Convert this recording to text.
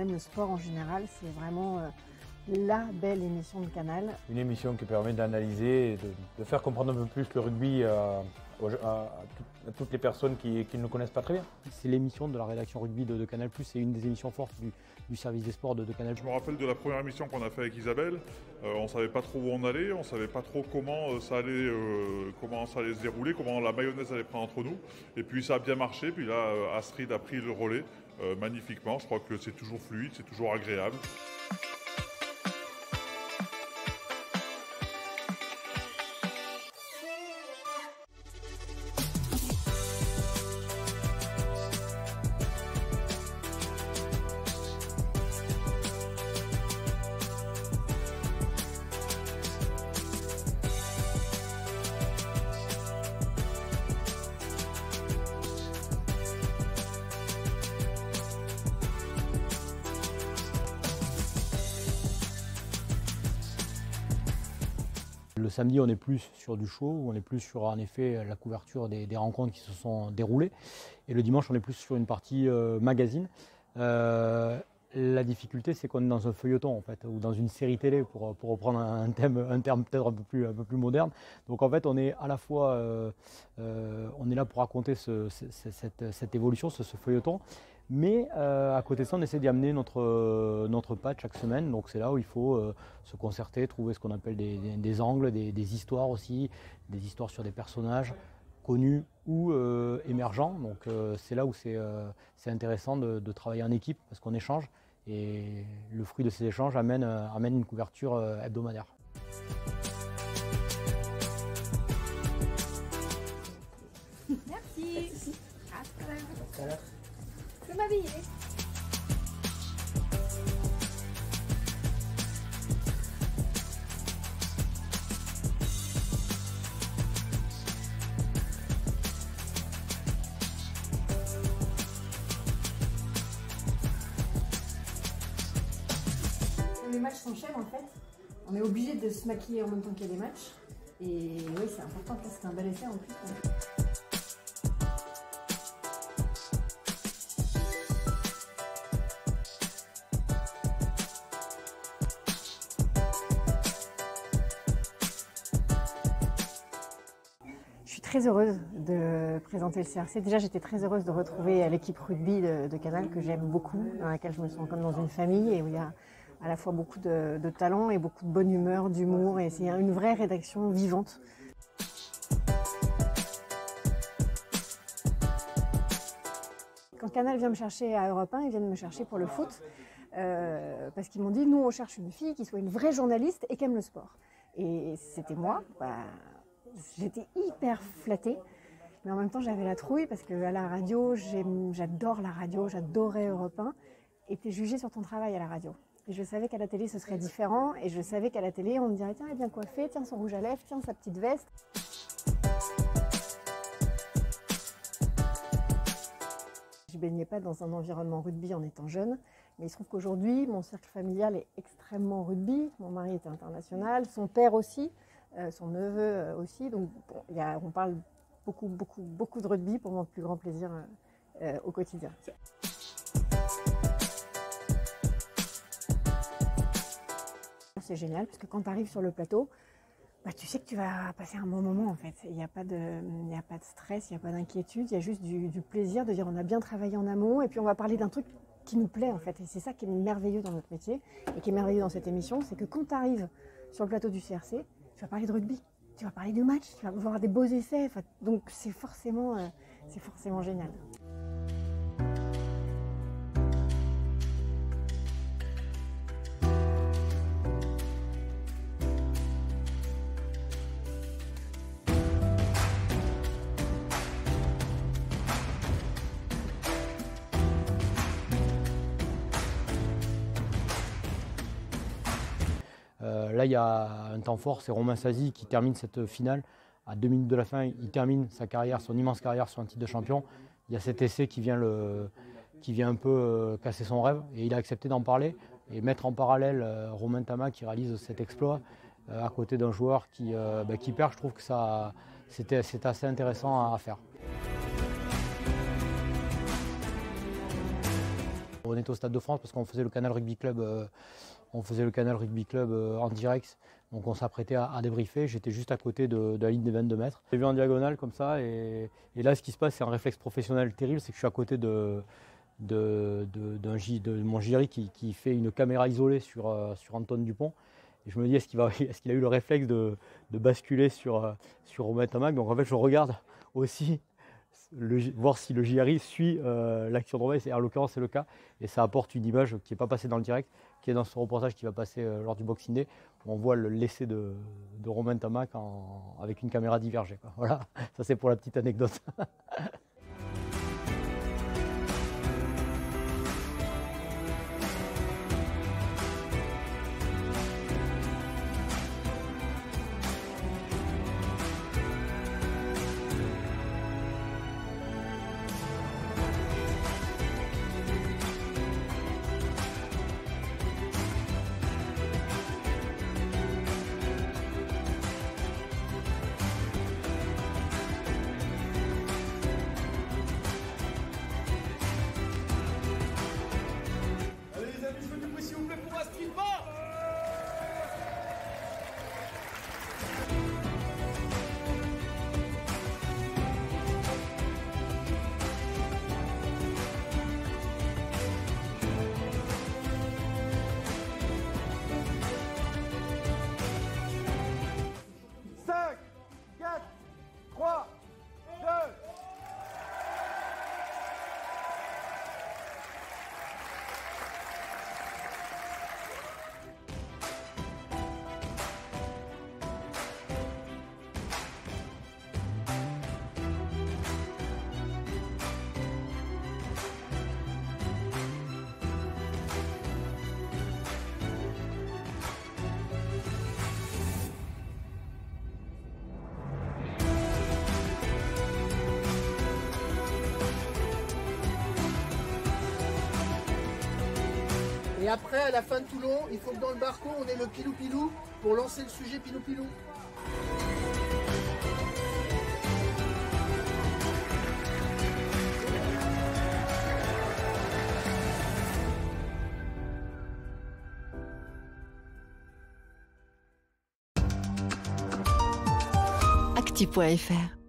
aime le sport en général, c'est vraiment la belle émission de Canal. Une émission qui permet d'analyser et de faire comprendre un peu plus le rugby à toutes les personnes qui ne le connaissent pas très bien. C'est l'émission de la rédaction rugby de Canal+, c'est une des émissions fortes du service des sports de Canal+. Je me rappelle de la première émission qu'on a fait avec Isabelle. On ne savait pas trop où on allait, on ne savait pas trop comment ça allait se dérouler, comment la mayonnaise allait prendre entre nous. Et puis ça a bien marché, puis là Astrid a pris le relais magnifiquement. Je crois que c'est toujours fluide, c'est toujours agréable. Le samedi, on est plus sur du show, on est plus sur en effet la couverture des rencontres qui se sont déroulées. Et le dimanche, on est plus sur une partie magazine. La difficulté, c'est qu'on est dans un feuilleton en fait, ou dans une série télé pour reprendre un terme peut-être un peu plus moderne. Donc en fait, on est à la fois, on est là pour raconter cette évolution, ce feuilleton. Mais à côté de ça, on essaie d'y amener notre patte chaque semaine. Donc c'est là où il faut se concerter, trouver ce qu'on appelle des angles, des histoires aussi, des histoires sur des personnages connus ou émergents. Donc c'est là où c'est intéressant de travailler en équipe parce qu'on échange. Et le fruit de ces échanges amène une couverture hebdomadaire. Merci. À tout à l'heure. Je vais m'habiller. Les matchs s'enchaînent en fait. On est obligé de se maquiller en même temps qu'il y a des matchs. Et oui, c'est important. Là, c'est un bel essai en plus. Je suis très heureuse de présenter le CRC. Déjà, j'étais très heureuse de retrouver l'équipe rugby de Canal que j'aime beaucoup, dans laquelle je me sens comme dans une famille et où il y a à la fois beaucoup de talent et beaucoup de bonne humeur, d'humour, et c'est une vraie rédaction vivante. Quand Canal vient me chercher à Europe 1, ils viennent me chercher pour le foot, parce qu'ils m'ont dit, nous on cherche une fille qui soit une vraie journaliste et qui aime le sport. Et c'était moi. J'étais hyper flattée, mais en même temps j'avais la trouille parce qu'à la radio, j'adore la radio, j'adorais Europe 1, et t'es jugée sur ton travail à la radio. Et je savais qu'à la télé ce serait différent, et je savais qu'à la télé on me dirait tiens elle est bien coiffée, tiens son rouge à lèvres, tiens sa petite veste. Je ne baignais pas dans un environnement rugby en étant jeune, mais il se trouve qu'aujourd'hui mon cercle familial est extrêmement rugby, mon mari est international, son père aussi. Son neveu aussi, donc bon, on parle beaucoup de rugby pour mon plus grand plaisir au quotidien. C'est génial parce que quand tu arrives sur le plateau, tu sais que tu vas passer un bon moment en fait. Il n'y a pas de stress, il n'y a pas d'inquiétude, il y a juste du plaisir de dire on a bien travaillé en amont et puis on va parler d'un truc qui nous plaît en fait. Et c'est ça qui est merveilleux dans notre métier et qui est merveilleux dans cette émission, c'est que quand tu arrives sur le plateau du CRC, tu vas parler de rugby, tu vas parler de match, tu vas voir des beaux essais, donc c'est forcément génial. Là, il y a un temps fort, c'est Romain Sazi qui termine cette finale. À 2 minutes de la fin, il termine sa carrière, son immense carrière sur un titre de champion. Il y a cet essai qui vient un peu casser son rêve et il a accepté d'en parler et mettre en parallèle Romain Tama qui réalise cet exploit à côté d'un joueur qui perd. Je trouve que c'est assez intéressant à faire. On était au Stade de France parce qu'on faisait le Canal Rugby Club, en direct. Donc on s'apprêtait à débriefer. J'étais juste à côté de la ligne des 22 mètres. J'ai vu en diagonale comme ça. Et là, ce qui se passe, c'est un réflexe professionnel terrible. C'est que je suis à côté de mon JRI qui fait une caméra isolée sur Antoine Dupont. Et je me dis, est-ce qu'il a eu le réflexe de basculer sur Romain Tamac. Donc en fait, je regarde aussi voir si le JRI suit l'action de Romain. En l'occurrence, c'est le cas. Et ça apporte une image qui n'est pas passée dans le direct, qui est dans ce reportage qui va passer lors du Boxing Day, où on voit l'essai de Romain Tamac avec une caméra divergée, quoi. Voilà, ça c'est pour la petite anecdote. Et après, à la fin de Toulon, il faut que dans le barco, on ait le pilou-pilou pour lancer le sujet pilou-pilou. Actu.fr